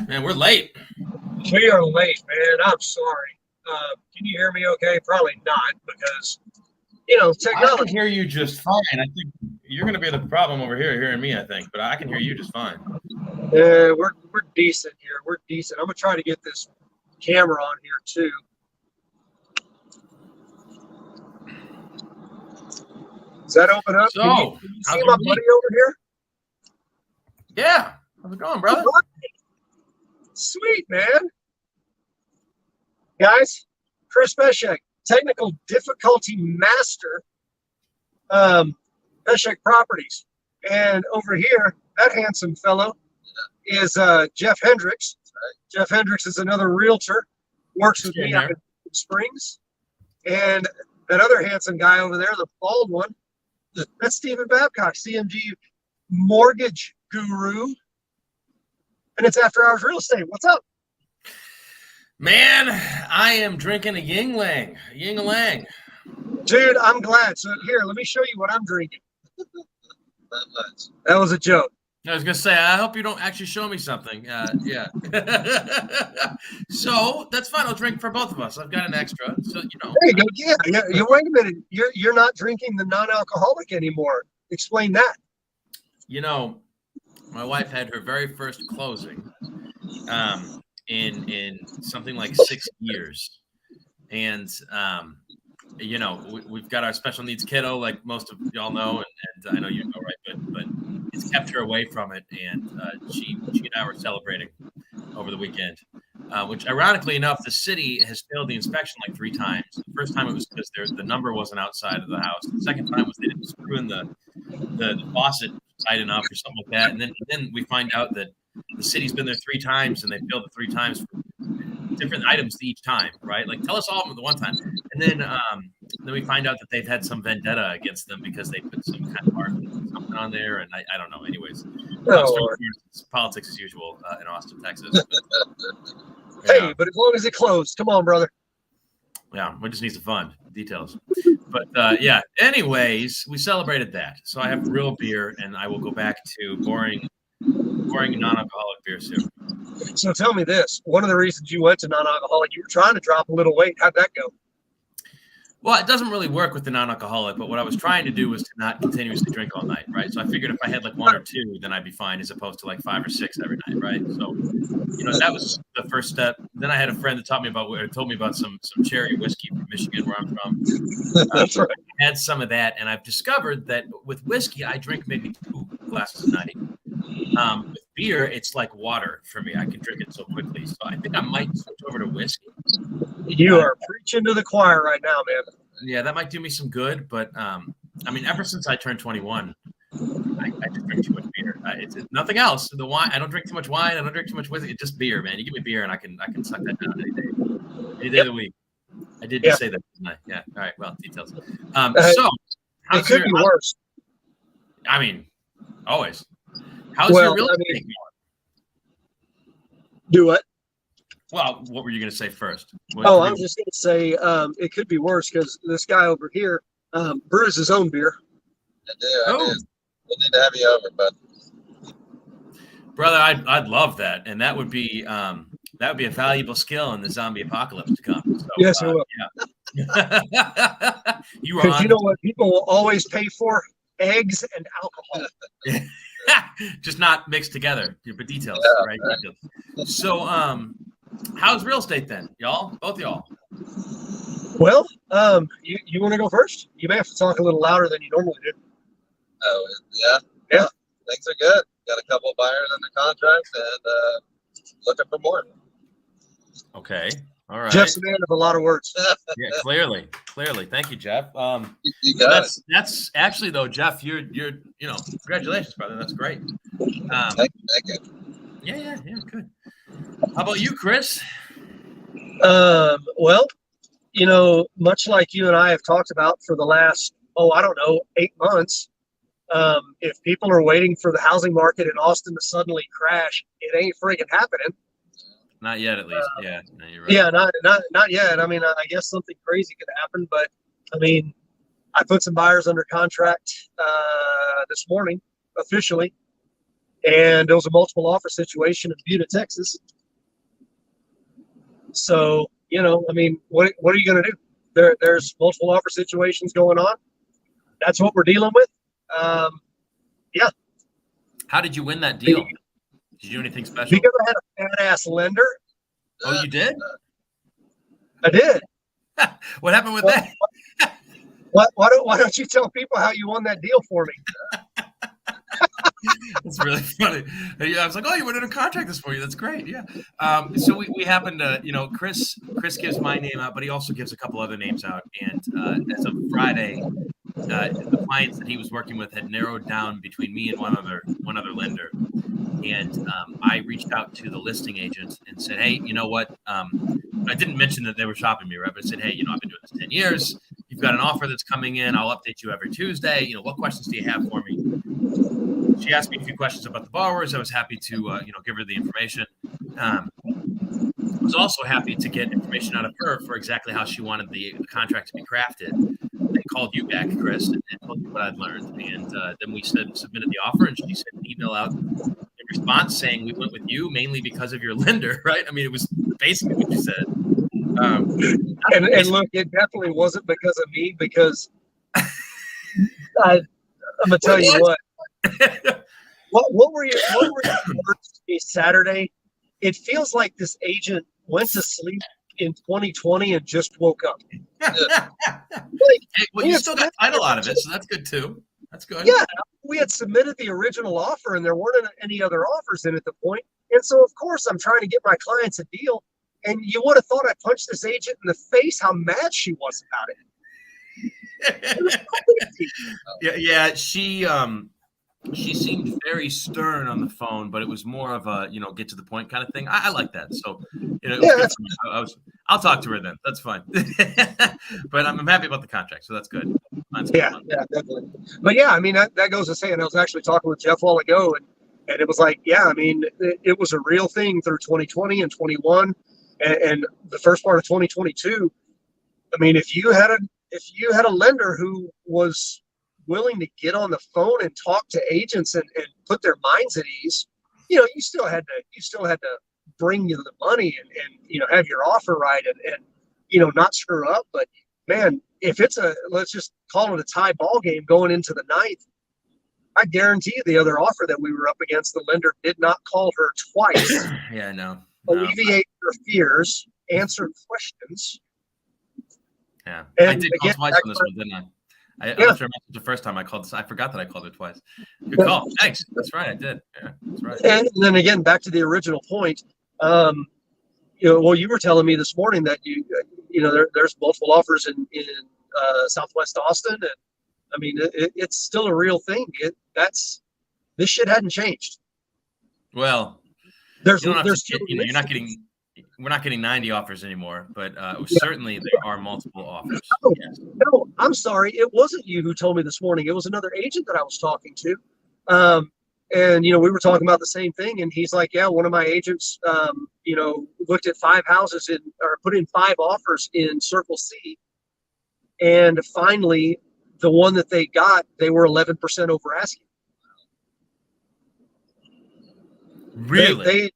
Man, we're late. We are late, man. I'm sorry. Can you hear me okay? Probably not, because, technology. I can hear you just fine. I think you're going to be the problem over here hearing me, I think. But I can hear you just fine. We're decent here. We're decent. I'm going to try to get this camera on here, too. Does that open up? So, can you see my buddy over here? Yeah. How's it going, brother? Sweet, man. Guys, Chris Beshek, technical difficulty master, Beshek Properties. And over here, that handsome fellow is Jeff Hendricks. Jeff Hendricks is another realtor, works with me out in Springs. And that other handsome guy over there, the bald one, that's Stephen Babcock, CMG mortgage guru. And it's After Hours Real Estate. What's up? Man, I am drinking a Yingling. Ying-a-lang. Dude, I'm glad. So here, let me show you what I'm drinking. That was a joke. I was going to say, I hope you don't actually show me something. Yeah. So that's fine. I'll drink for both of us. I've got an extra. So, There you go. Yeah. Wait a minute. You're not drinking the non-alcoholic anymore. Explain that. My wife had her very first closing in something like 6 years. And, we've got our special needs kiddo, like most of y'all know, and I know you know, right? But it's kept her away from it. And she and I were celebrating over the weekend, which ironically enough, the city has failed the inspection like 3 times. The first time it was because the number wasn't outside of the house. The second time was they didn't screw in the faucet tight enough or something like that. And then we find out that the city's been there 3 times and they failed it 3 times for different items each time, right? Like tell us all of them the one time. And then we find out that they've had some vendetta against them because they put some kind of art something on there. And I don't know. Anyways, politics as usual in Austin, Texas. Hey, but as long as it closed, come on, brother. Yeah, we just need some fun details. But yeah, anyways, we celebrated that. So I have real beer, and I will go back to boring non-alcoholic beer soon. So tell me this. One of the reasons you went to non-alcoholic, you were trying to drop a little weight. How'd that go? Well, it doesn't really work with the non-alcoholic, but what I was trying to do was to not continuously drink all night, right? So I figured if I had like 1 or 2, then I'd be fine, as opposed to like 5 or 6 every night, right? So, that was the first step. Then I had a friend that told me about some cherry whiskey from Michigan, where I'm from. That's right. I had some of that, and I've discovered that with whiskey, I drink maybe 2 glasses a night. With beer, it's like water for me. I can drink it so quickly. So I think I might switch over to whiskey. You are preaching to the choir right now, man. Yeah, that might do me some good. But ever since I turned 21, I just drink too much beer. It's nothing else. The wine, I don't drink too much wine. I don't drink too much whiskey. It's just beer, man. You give me beer, and I can suck that down any day of the week. I did just say that, didn't I? Yeah. All right. Well, details. So it could be worse. I mean, always. How's your real estate going? Do what? Well, what were you going to say first? I was just going to say it could be worse because this guy over here brews his own beer. I do. We'll need to have you over, bud. Brother, I'd love that, and that would be a valuable skill in the zombie apocalypse to come. So, yes, it will. Yeah. Because you know what people will always pay for? Eggs and alcohol. Just not mixed together. But details, right? Details. So, how's real estate then, y'all? Both y'all. Well, you want to go first? You may have to talk a little louder than you normally do. Oh, yeah. Things are good. Got a couple of buyers under contract and looking for more. Okay. All right. Jeff's a man of a lot of words. Yeah, clearly. Thank you, Jeff. You got it. That's actually though, Jeff. You're congratulations, brother. That's great. Thank you. Yeah, good. How about you, Chris? Well, much like you and I have talked about for the last 8 months. If people are waiting for the housing market in Austin to suddenly crash, it ain't friggin' happening. Not yet, at least. Yeah, no, you're right. Yeah, not yet. I mean, I guess something crazy could happen, but I mean, I put some buyers under contract this morning officially, and there was a multiple offer situation in Buda, Texas. So, you know, I mean, what are you going to do? There's multiple offer situations going on. That's what we're dealing with. Yeah. How did you win that deal? Did you do anything special? Because I had a badass lender. Oh, you did? I did. What happened with that? Why don't you tell people how you won that deal for me? It's really funny. Yeah, I was like, "Oh, you went in a contract this for you. That's great." Yeah. So we happened to, you know, Chris gives my name out, but he also gives a couple other names out. And as of Friday, the clients that he was working with had narrowed down between me and one other lender. And I reached out to the listing agent and said, "Hey, you know what? I didn't mention that they were shopping me, right? But I said, hey, you know, I've been doing this 10 years. You've got an offer that's coming in. I'll update you every Tuesday. You know, what questions do you have for me?" She asked me a few questions about the borrowers. I was happy to, you know, give her the information. I was also happy to get information out of her for exactly how she wanted the contract to be crafted. I called you back, Chris, and told you what I'd learned. And then we submitted the offer, and she sent an email out in response saying we went with you mainly because of your lender, right? I mean, it was basically what you said. And look, it definitely wasn't because of me, because I'm gonna tell you what. What were your words to me Saturday? It feels like this agent went to sleep in 2020 and just woke up. Hey, well, you still got title out of it, so that's good too. That's good. Yeah, we had submitted the original offer, and there weren't any other offers in at the point. And so, of course, I'm trying to get my clients a deal. And you would have thought I punched this agent in the face how mad she was about it. Yeah. She seemed very stern on the phone, but it was more of a, you know, get to the point kind of thing. I like that. So, you know, I'll talk to her then. That's fine. But I'm happy about the contract, so that's good. Yeah, definitely. But yeah, I mean, that goes to saying, I was actually talking with Jeff a while ago, and it was like, yeah, I mean, it was a real thing through 2020 and 21, and the first part of 2022. I mean, if you had a lender who was willing to get on the phone and talk to agents and put their minds at ease, you know, you still had to bring you the money and you know, have your offer right and you know, not screw up. But man, if it's let's just call it a tie ball game going into the ninth, I guarantee you the other offer that we were up against, the lender did not call her twice. Yeah, no. Alleviate her fears, answer questions. Yeah, and I did call twice on this one, didn't I? I left her a message the first time I called. I forgot that I called her twice. Good call. Thanks. That's right. I did. Yeah, that's right. And then again, back to the original point. You know, well, you were telling me this morning that you know, there's multiple offers in Southwest Austin, and I mean, it's still a real thing. This shit hadn't changed. Well, there's you know, we're not getting 90 offers anymore, but certainly there are multiple offers. No, I'm sorry. It wasn't you who told me this morning. It was another agent that I was talking to. And, you know, we were talking about the same thing. And he's like, yeah, one of my agents, you know, looked at 5 houses or put in 5 offers in Circle C. And finally, the one that they got, they were 11% over asking. Really?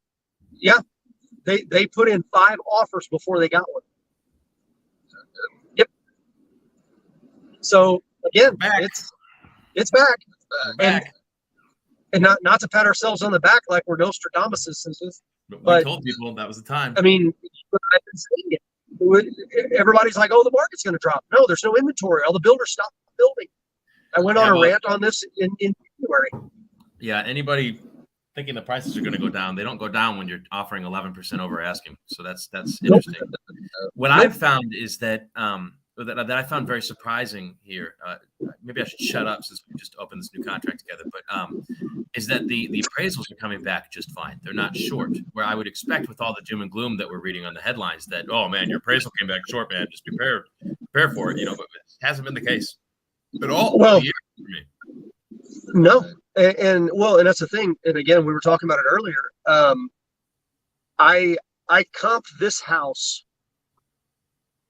They put in 5 offers before they got one. Yep. So again, it's back. And not to pat ourselves on the back like we're Nostradamus, but we told people that was the time. I mean, I've been saying it. Everybody's like, "Oh, the market's going to drop." No, there's no inventory. All the builders stopped building. I went on a rant on this in January. Yeah, anybody thinking the prices are going to go down, they don't go down when you're offering 11% over asking. So that's interesting. What I've found is that that I found very surprising here. Maybe I should shut up since we just opened this new contract together. But is that the appraisals are coming back just fine. They're not short. Where I would expect with all the doom and gloom that we're reading on the headlines that, oh man, your appraisal came back short, man. Just prepare for it. You know, but it hasn't been the case at all. Well, year for me. No. And that's the thing. And again, we were talking about it earlier. I comped this house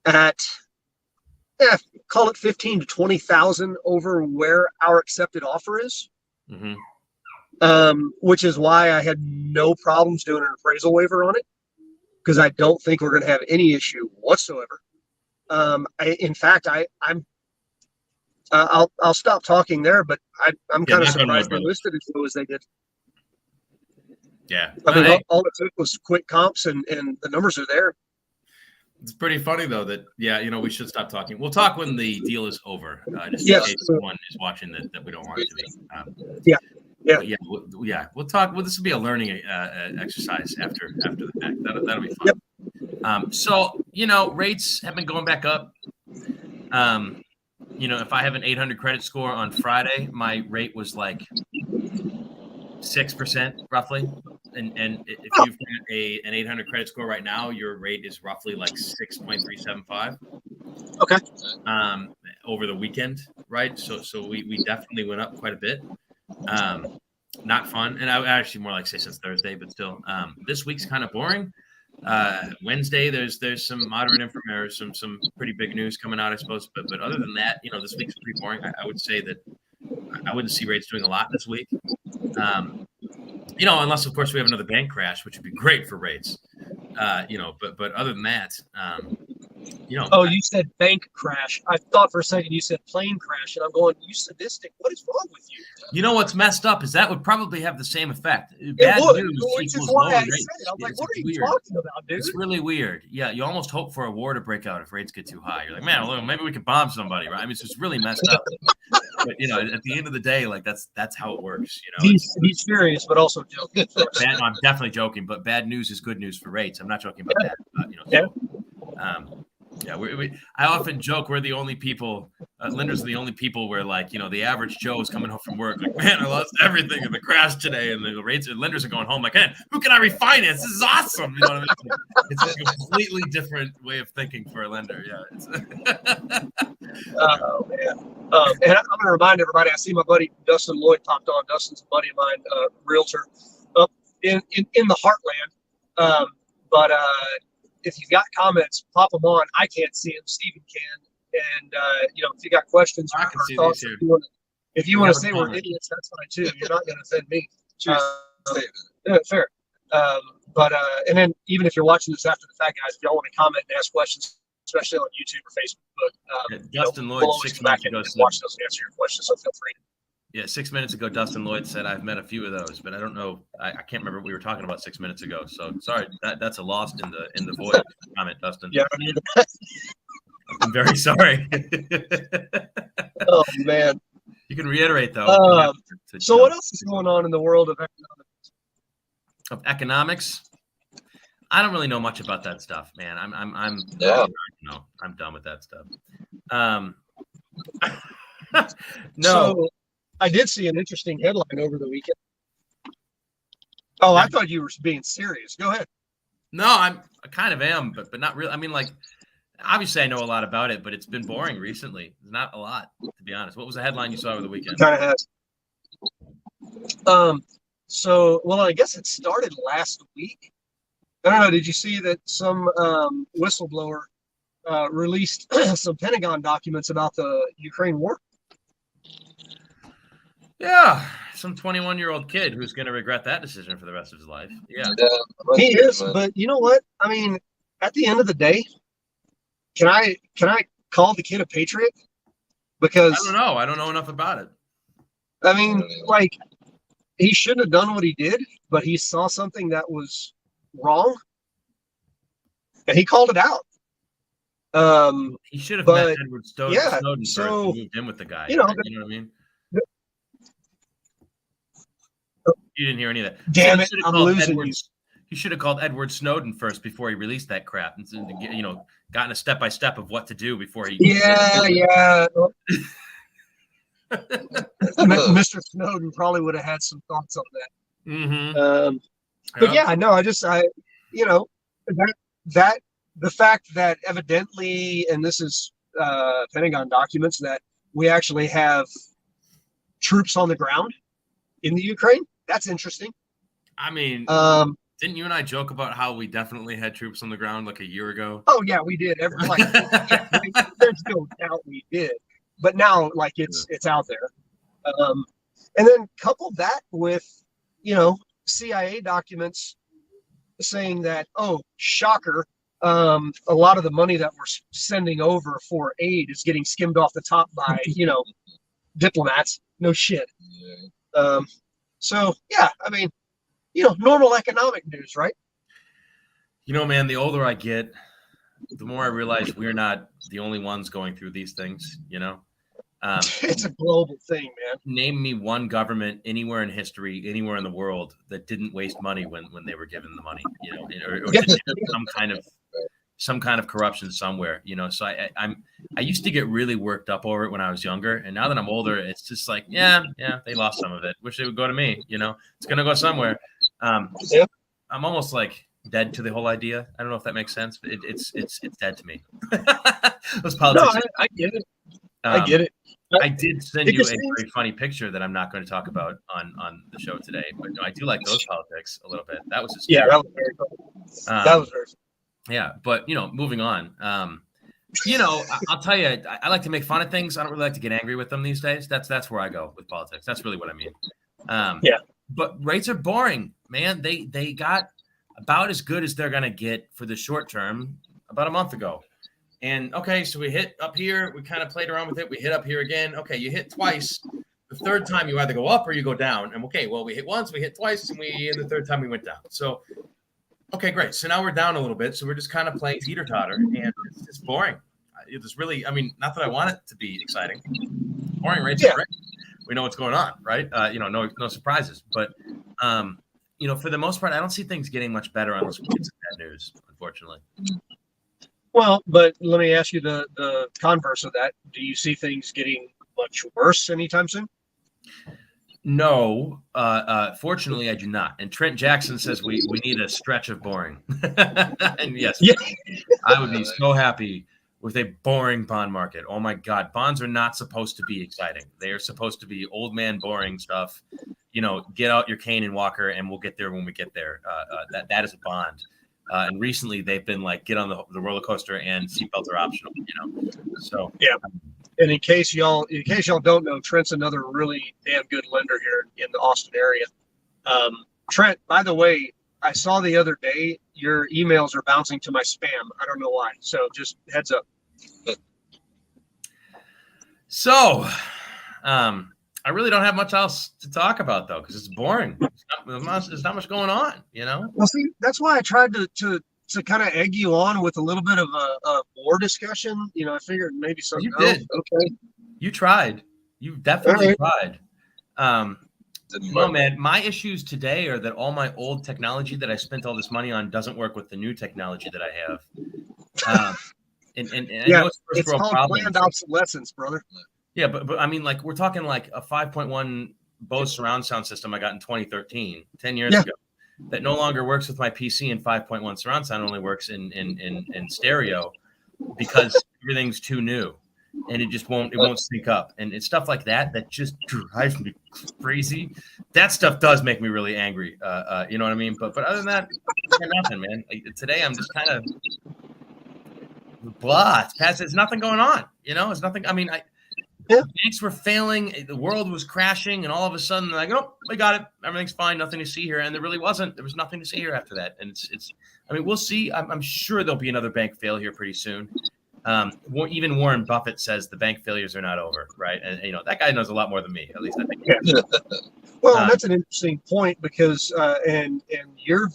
at call it 15 to 20,000 over where our accepted offer is. Mm-hmm. which is why I had no problems doing an appraisal waiver on it, because I don't think we're going to have any issue whatsoever. In fact, I'll stop talking there, but I'm kind of surprised they listed as low as they did. Yeah, I mean, all it took was quick comps, and the numbers are there. It's pretty funny though that we should stop talking. We'll talk when the deal is over. Just in case someone is watching that we don't want it to be. We'll talk. Well, this will be a learning exercise after the fact. That'll be fun. Yep. So rates have been going back up. If I have an 800 credit score on Friday, my rate was like 6% roughly. And if you've got an 800 credit score right now, your rate is roughly like 6.375. Okay. Over the weekend, right? So we definitely went up quite a bit. Not fun. And I actually more like say since Thursday, but still, this week's kind of boring. Wednesday, there's some moderate information, some pretty big news coming out, I suppose. But other than that, this week's pretty boring. I would say that I wouldn't see rates doing a lot this week. Unless of course we have another bank crash, which would be great for rates. But other than that, Oh, you said bank crash. I thought for a second you said plane crash, and I'm going, you sadistic. What is wrong with you? You know what's messed up is that would probably have the same effect. Bad news equals lower rates. I'm like, what are you talking about, dude? It's really weird. Yeah, you almost hope for a war to break out if rates get too high. You're like, man, well, maybe we can bomb somebody, right? I mean, it's just really messed up. But at the end of the day, like that's how it works. He's serious, but also joking. I'm definitely joking, but bad news is good news for rates. I'm not joking about that. I often joke we're the only people, lenders are the only people where the average Joe is coming home from work like, man, I lost everything in the crash today, and the rates and lenders are going home like, man, who can I refinance? This is awesome. You know what I mean? It's a completely different way of thinking for a lender. Yeah. Oh man. And I'm going to remind everybody. I see my buddy Dustin Lloyd popped on. Dustin's a buddy of mine, realtor up in the heartland. But if you've got comments, pop them on. I can't see them. Steven can. And, if you got questions or thoughts, if you want to say we're idiots, that's fine too. You're not going to offend me. Fair. And then even if you're watching this after the fact, guys, if y'all want to comment and ask questions, especially on YouTube or Facebook, Dustin Lloyd, we'll 6 minutes ago, watch those and answer your questions, so feel free. Yeah, 6 minutes ago, Dustin Lloyd said I've met a few of those, but I don't know. I can't remember what we were talking about 6 minutes ago. So sorry, that's a lost in the void comment, Dustin. Yeah, I'm very sorry. Oh man, you can reiterate though. So what else is going on in the world of economics? Of economics, I don't really know much about that stuff, man. I'm done with that stuff. No. So, I did see an interesting headline over the weekend. Oh, I thought you were being serious. Go ahead. No, I kind of am, but not really. I mean, obviously I know a lot about it, but it's been boring recently. Not a lot, to be honest. What was the headline you saw over the weekend? Kind of has. Well, I guess it started last week. I don't know. Did you see that some whistleblower released some Pentagon documents about the Ukraine war? Yeah, some 21-year-old kid who's going to regret that decision for the rest of his life. Yeah, he is. But you know what? I mean, at the end of the day, can I call the kid a patriot? Because I don't know. I don't know enough about it. I mean, he shouldn't have done what he did, but he saw something that was wrong, and he called it out. He should have met Edward Snowden first and moved in with the guy. You know what I mean? You didn't hear any of that. Damn it! I'm losing you. He should have called Edward Snowden first before he released that crap, and gotten a step-by-step of what to do before he. Yeah. Mr. Snowden probably would have had some thoughts on that. Mm-hmm. But yeah, no, that the fact that evidently, and this is Pentagon documents, that we actually have troops on the ground in the Ukraine. That's interesting. I mean, didn't you and I joke about how we definitely had troops on the ground like a year ago? Oh yeah, we did. There's no doubt we did. But now, it's out there. And then couple that with CIA documents saying that, oh, shocker, a lot of the money that we're sending over for aid is getting skimmed off the top by, diplomats. No shit. Yeah. So, yeah, I mean, normal economic news, right? Man, the older I get, the more I realize we're not the only ones going through these things, It's a global thing, man. Name me one government anywhere in history, anywhere in the world that didn't waste money when they were given the money, or didn't have some kind of corruption somewhere, So I used to get really worked up over it when I was younger, and now that I'm older, it's just like, yeah, they lost some of it. Wish they would go to me, It's gonna go somewhere. I'm almost like dead to the whole idea. I don't know if that makes sense, but it's dead to me. Those politics. No, I get it. I get it. I did send you a very funny picture that I'm not going to talk about on the show today, but I do like those politics a little bit. That was just that was very cool. That was very cool. Yeah, but moving on. I'll tell you, I like to make fun of things. I don't really like to get angry with them these days. That's where I go with politics. That's really what I mean. But rates are boring, man. They got about as good as they're going to get for the short term about a month ago. And okay, so we hit up here. We kind of played around with it. We hit up here again. Okay, you hit twice. The third time you either go up or you go down. And okay, well, we hit once, we hit twice, and the third time we went down. So, okay, great. So now we're down a little bit. So we're just kind of playing teeter-totter, and it's boring. It's really, not that I want it to be exciting. Boring rates are great. We know what's going on, right? No surprises. But, for the most part, I don't see things getting much better unless we get some bad news, unfortunately. Well, but let me ask you the converse of that. Do you see things getting much worse anytime soon? No, fortunately, I do not. And Trent Jackson says we need a stretch of boring. And yes, I would be so happy with a boring bond market. Oh my God, bonds are not supposed to be exciting. They are supposed to be old man boring stuff. Get out your cane and walker, and we'll get there when we get there. That is a bond. And recently they've been like, get on the roller coaster and seatbelts are optional, So yeah. And in case y'all don't know, Trent's another really damn good lender here in the Austin area. Trent, by the way, I saw the other day your emails are bouncing to my spam. I don't know why. So just heads up. So, I really don't have much else to talk about though, because it's boring. There's not much going on, Well, see, that's why I tried to kind of egg you on with a little bit of a war discussion. I figured maybe something. You did. Okay. You tried. You definitely tried. Man, my issues today are that all my old technology that I spent all this money on doesn't work with the new technology that I have. And I know it's called planned obsolescence, brother. Yeah, but like we're talking like a 5.1 Bose surround sound system I got in 2013, 10 years ago, that no longer works with my PC, and 5.1 surround sound only works in stereo because everything's too new, and it won't sync up, and it's stuff like that just drives me crazy. That stuff does make me really angry. You know what I mean? But other than that, nothing, man. Like, today I'm just kind of blah. There's nothing going on. It's nothing. Banks were failing. The world was crashing, and all of a sudden, they're like, "Oh, we got it. Everything's fine. Nothing to see here." And there really wasn't. There was nothing to see here after that. And it's. We'll see. I'm sure there'll be another bank fail here pretty soon. Even Warren Buffett says the bank failures are not over, right? And that guy knows a lot more than me. At least I think. Yeah. Well, that's an interesting point because in your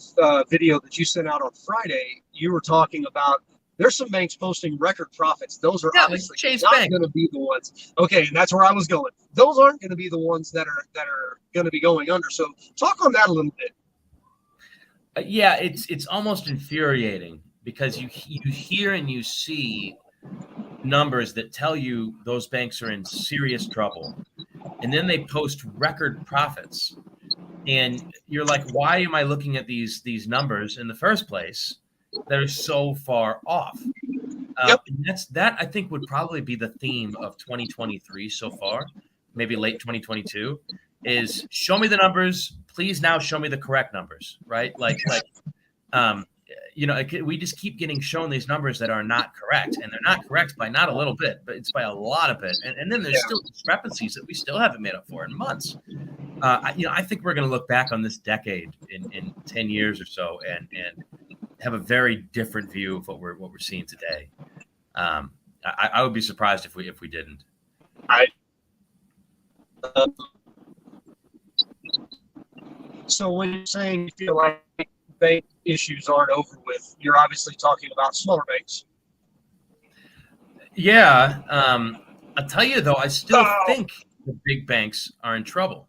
video that you sent out on Friday, you were talking about. There's some banks posting record profits. Those are obviously not going to be the ones. Okay, and that's where I was going. Those aren't going to be the ones that are going to be going under. So talk on that a little bit. Yeah, it's almost infuriating because you hear and you see numbers that tell you those banks are in serious trouble, and then they post record profits, and you're like, why am I looking at these numbers in the first place? That are so far off. And that I think would probably be the theme of 2023 so far, maybe late 2022, is show me the numbers. Please now show me the correct numbers, right? We just keep getting shown these numbers that are not correct, and they're not correct by not a little bit, but it's by a lot of it. And then there's still discrepancies that we still haven't made up for in months. I think we're going to look back on this decade in 10 years or so and have a very different view of what we're seeing today. I would be surprised if we didn't. So when you're saying you feel like bank issues aren't over with, you're obviously talking about smaller banks. Yeah. I'll tell you, though, I still think the big banks are in trouble.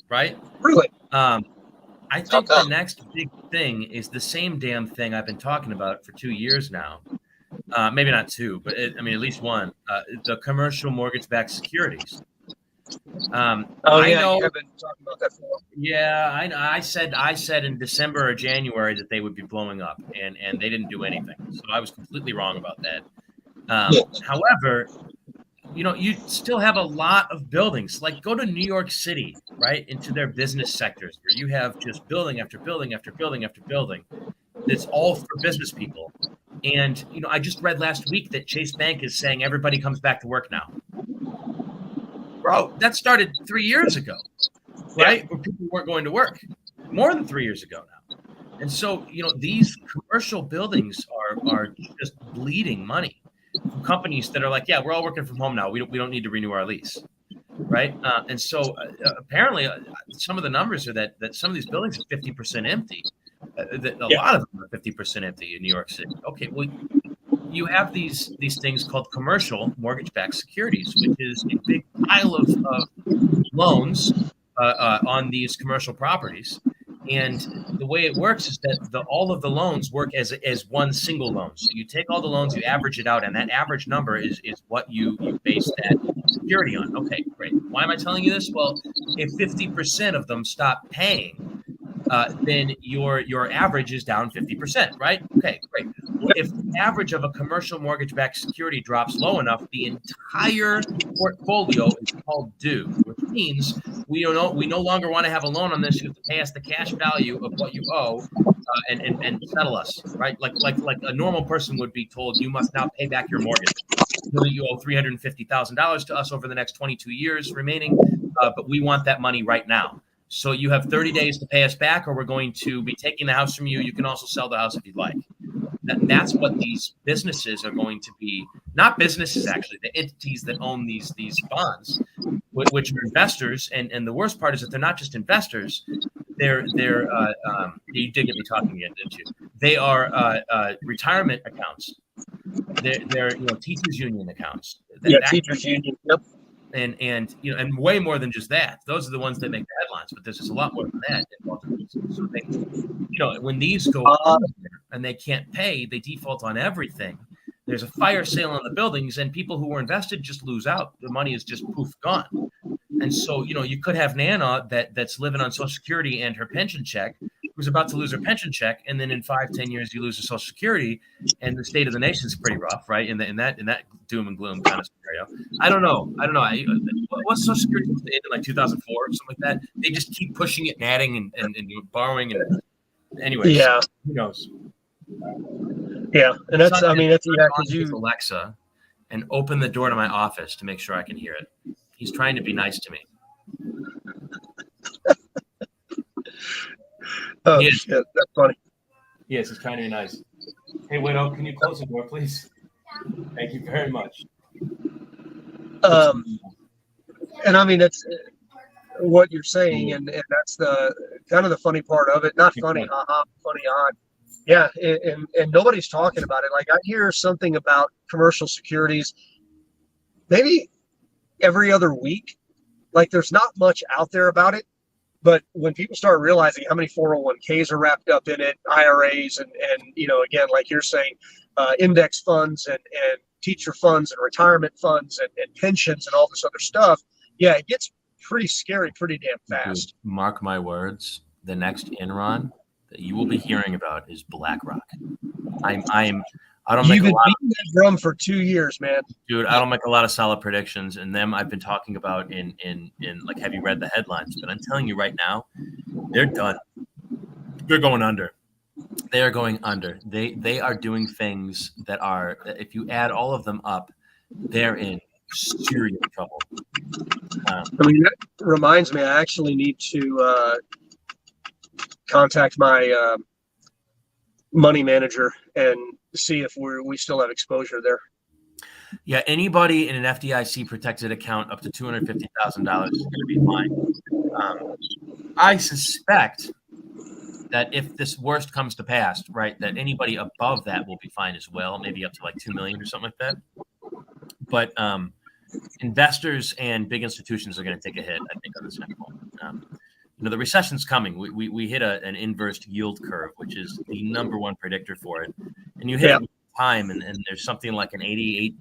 Right? Really? I think the next big thing is the same damn thing I've been talking about for 2 years now. Maybe not two, but at least one. The commercial mortgage-backed securities. I know. You have been talking about that for a while. Yeah, I said in December or January that they would be blowing up, and they didn't do anything. So I was completely wrong about that. However, you still have a lot of buildings. Like, go to New York City, right, into their business sectors where you have just building after building after building after building. It's all for business people. And, I just read last week that Chase Bank is saying everybody comes back to work now. Bro, that started 3 years ago, right? Where people weren't going to work. More than 3 years ago now. And so, these commercial buildings are just bleeding money from companies that are like, yeah, we're all working from home now. We don't need to renew our lease, right? And so apparently some of the numbers are that some of these buildings are 50% empty. A lot of them are 50% empty in New York City. Okay, well, you have these things called commercial mortgage-backed securities, which is a big pile of loans on these commercial properties. And the way it works is that all of the loans work as one single loan. So you take all the loans, you average it out, and that average number is what you base that security on. Okay, great. Why am I telling you this? Well, if 50% of them stop paying, then your average is down 50%, right? Okay, great. Well, if the average of a commercial mortgage-backed security drops low enough, the entire portfolio is called due, which means we no longer want to have a loan on this. You have to pay us the cash value of what you owe and settle us, right? Like a normal person would be told, you must now pay back your mortgage. You owe $350,000 to us over the next 22 years remaining, but we want that money right now. So you have 30 days to pay us back, or we're going to be taking the house from you. You can also sell the house if you'd like. That's what these businesses are going to be. Not businesses, actually, the entities that own these bonds, which are investors. And the worst part is that they're not just investors. They're you did get me talking again, didn't you? They are retirement accounts. They're teachers union accounts. Teachers union. Yep. And way more than just that. Those are the ones that make the headlines, but there's just a lot more than that involved in these. So they, when these go under and they can't pay, they default on everything. There's a fire sale on the buildings, and people who were invested just lose out. The money is just poof gone. And so you could have Nana that's living on Social Security and her pension check, who's about to lose her pension check, and then in 5-10 years you lose your Social Security, and the state of the nation is pretty rough, right? In that doom and gloom kind of scenario. I don't know. What's Social Security supposed to end in like 2004 or something like that? They just keep pushing it and adding and borrowing and anyways. Yeah. Who knows? Yeah, and that's because you Alexa and open the door to my office to make sure I can hear it. He's trying to be nice to me. Oh, shit. That's funny. Yes, he's trying to be nice. Hey, Widow, can you close the door, please? Thank you very much. And that's what you're saying, and that's the kind of the funny part of it. Not funny, haha, funny, odd. Yeah, and nobody's talking about it. Like, I hear something about commercial securities maybe every other week. Like, there's not much out there about it. But when people start realizing how many 401ks are wrapped up in it, IRAs, and again, like you're saying, index funds and teacher funds and retirement funds and pensions and all this other stuff, yeah, it gets pretty scary pretty damn fast. Dude, mark my words, the next Enron that you will be hearing about is BlackRock. You've been beating that drum for 2 years, man. Dude, I don't make a lot of solid predictions, and them I've been talking about in like, have you read the headlines? But I'm telling you right now, they're done. They're going under. They are going under. They are doing things that are, if you add all of them up, they're in serious trouble. I mean, that reminds me, I actually need to contact my money manager and see if we still have exposure there. Yeah, anybody in an FDIC protected account up to $250,000 is going to be fine. I suspect that if this worst comes to pass, right, that anybody above that will be fine as well, maybe up to like 2 million or something like that. But investors and big institutions are going to take a hit, I think, on this next one. The recession's coming. We hit an inverse yield curve, which is the number one predictor for it. And you hit it with time, and there's something like an 87%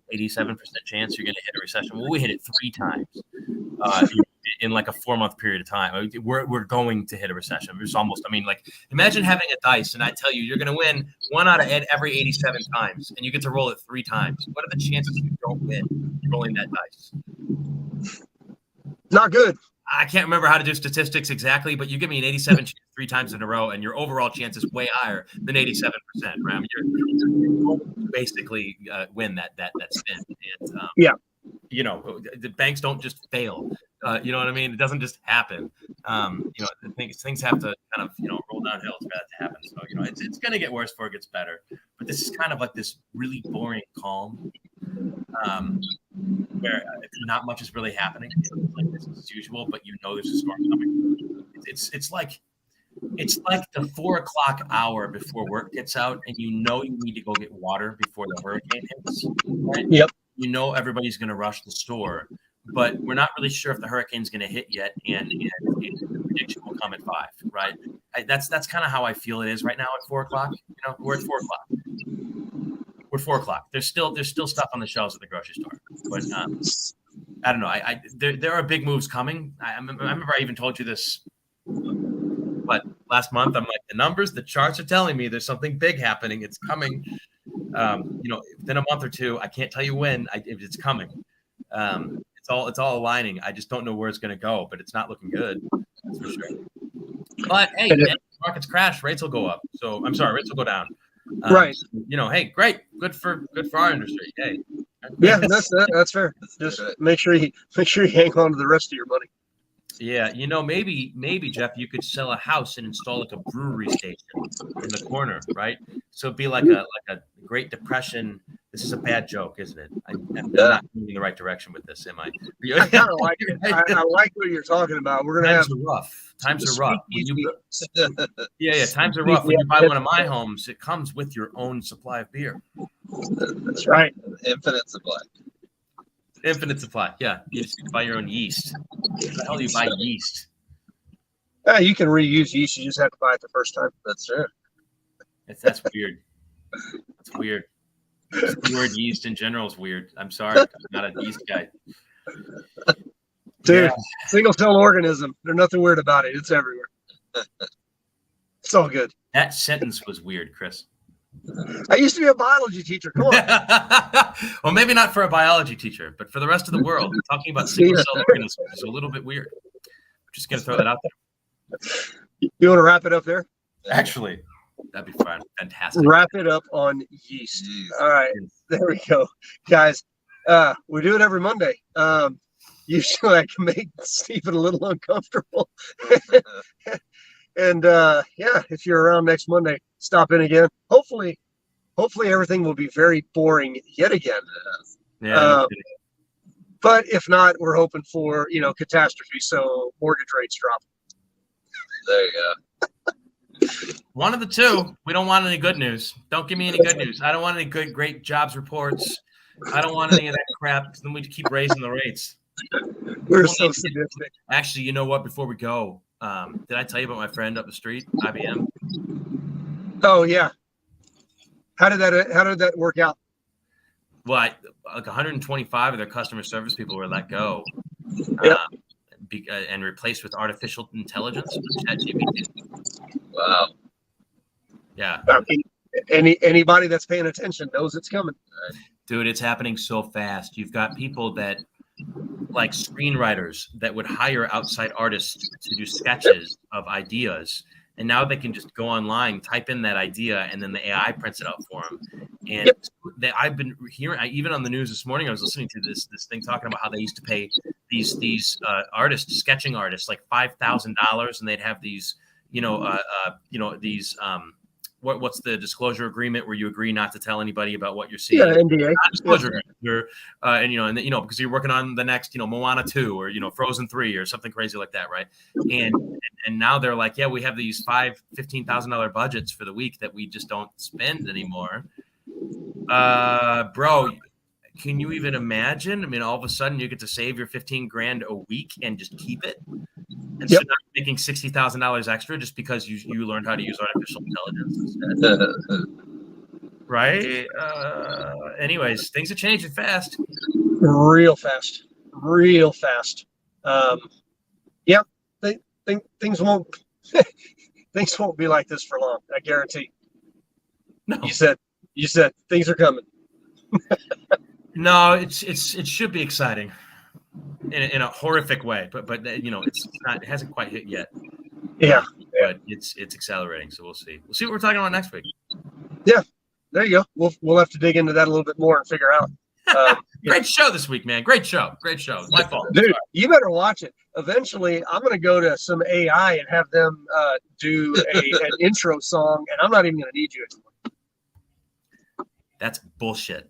chance you're going to hit a recession. Well, we hit it 3 times in like a 4-month period of time. We're going to hit a recession. It's almost, like, imagine having a dice, and I tell you, you're going to win 1 out of every 87 times, and you get to roll it 3 times. What are the chances you don't win rolling that dice? Not good. I can't remember how to do statistics exactly, but you give me an 87 chance 3 times in a row, and your overall chance is way higher than 87%. Right? You basically win that spin. And, the banks don't just fail. You know what I mean? It doesn't just happen. Things have to kind of roll downhill for that to happen. So it's going to get worse before it gets better. But this is kind of like this really boring calm. Where not much is really happening. It's like business as usual, but there's a storm coming. It's like the 4 o'clock hour before work gets out, and you need to go get water before the hurricane hits. Right? Yep. Everybody's going to rush the store, but we're not really sure if the hurricane's going to hit yet, and the prediction will come at 5. Right? That's kind of how I feel it is right now at 4 o'clock. We're at 4 o'clock. We're 4 o'clock. There's still stuff on the shelves at the grocery store, but I don't know. There are big moves coming. I remember I even told you this, but last month I'm like, the charts are telling me there's something big happening. It's coming. Within a month or 2, I can't tell you when. It's coming. It's all aligning. I just don't know where it's going to go, but it's not looking good. That's for sure. But hey, man, markets crash, rates will go up. So I'm sorry, rates will go down. Right. Hey, great, good for our industry. Hey. Yeah, that's fair. Just make sure you hang on to the rest of your money. Yeah, maybe Jeff, you could sell a house and install like a brewery station in the corner, right? So it'd be like a Great Depression. This is a bad joke, isn't it? I'm not moving in the right direction with this, am I? I kind of like it. I like what you're talking about. We're gonna Times are rough. Times are rough. Times are rough. When you buy one of my homes, it comes with your own supply of beer. That's right. Infinite supply. Infinite supply. Yeah, you just buy your own yeast. How the hell do you buy yeast? You can reuse yeast. You just have to buy it the first time. That's true. That's weird. That's weird. The word yeast in general is weird. I'm sorry. I'm not a yeast guy. Dude, single cell organism. There's nothing weird about it. It's everywhere. It's all good. That sentence was weird, Chris. I used to be a biology teacher. Come on. Well, maybe not for a biology teacher, but for the rest of the world, talking about single cell organisms is a little bit weird. I'm just going to throw that out there. You want to wrap it up there? Actually, that'd be fun. Fantastic. Wrap it up on yeast. All right. There we go. Guys, we do it every Monday. Usually I can make Stephen a little uncomfortable. And if you're around next Monday, stop in again. Hopefully everything will be very boring yet again. Yeah. But if not, we're hoping for catastrophe, so mortgage rates drop. There you go. One of the two. We don't want any good news. Don't give me any good news. I don't want any great jobs reports. I don't want any of that crap. Then we keep raising the rates. We're so sadistic. Actually, you know what? Before we go, did I tell you about my friend up the street, IBM? Oh yeah. How did that work out? Well, like 125 of their customer service people were let go, and replaced with artificial intelligence, ChatGPT. Wow. Yeah. I mean, anybody that's paying attention knows it's coming. Dude, it's happening so fast. You've got people that, like screenwriters, that would hire outside artists to do sketches of ideas, And now they can just go online, type in that idea, and then the AI prints it out for them. And Yep. I've been hearing, even on the news this morning, I was listening to this thing talking about how they used to pay these artists, sketching artists, like $5,000, and they'd have these, these what's the disclosure agreement where you agree not to tell anybody about what you're seeing? Yeah, NDA. Disclosure agreement. Because you're working on the next, Moana 2 or Frozen 3 or something crazy like that, right? And now they're like, yeah, we have these $15,000 budgets for the week that we just don't spend anymore. Bro, can you even imagine? I mean, all of a sudden you get to save your $15,000 a week and just keep it. And so now you're making $60,000 extra just because you learned how to use artificial intelligence instead. Right? Anyways, things are changing fast. Real fast. Things won't things won't be like this for long. I guarantee. No. You said things are coming. No, it should be exciting in a horrific way, but it's not. It hasn't quite hit yet. Yeah. But it's accelerating, so we'll see. We'll see what we're talking about next week. Yeah, there you go. We'll have to dig into that a little bit more and figure out. Great show this week, man. Great show. It's my fault. Dude, you better watch it. Eventually, I'm going to go to some AI and have them do an intro song, and I'm not even going to need you anymore. That's bullshit.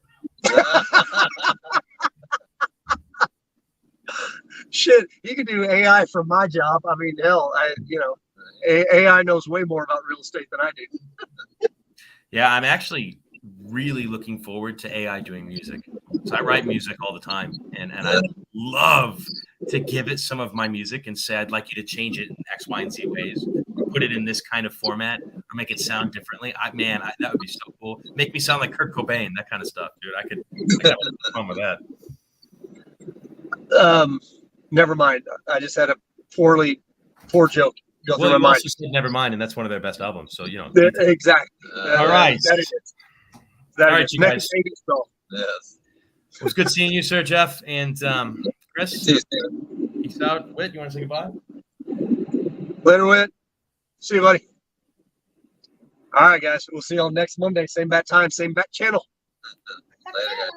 Shit, you can do AI from my job. I mean, hell, AI knows way more about real estate than I do. Yeah, I'm actually really looking forward to AI doing music. So I write music all the time, and I love to give it some of my music and say, I'd like you to change it in X, Y, and Z ways, or put it in this kind of format, or make it sound differently. That would be so cool. Make me sound like Kurt Cobain, that kind of stuff, dude. I could have fun with that. Never mind. I just had a poor joke go through my you mind. also said Nevermind, and that's one of their best albums. So Exactly. All right. All right, you guys. Yes. It was good seeing you, Sir Jeff, and Chris. See you soon. Peace out. Whit, you want to say goodbye? Later, Whit. See you, buddy. All right, guys. We'll see you all next Monday. Same bat time, same bat channel. Later, guys.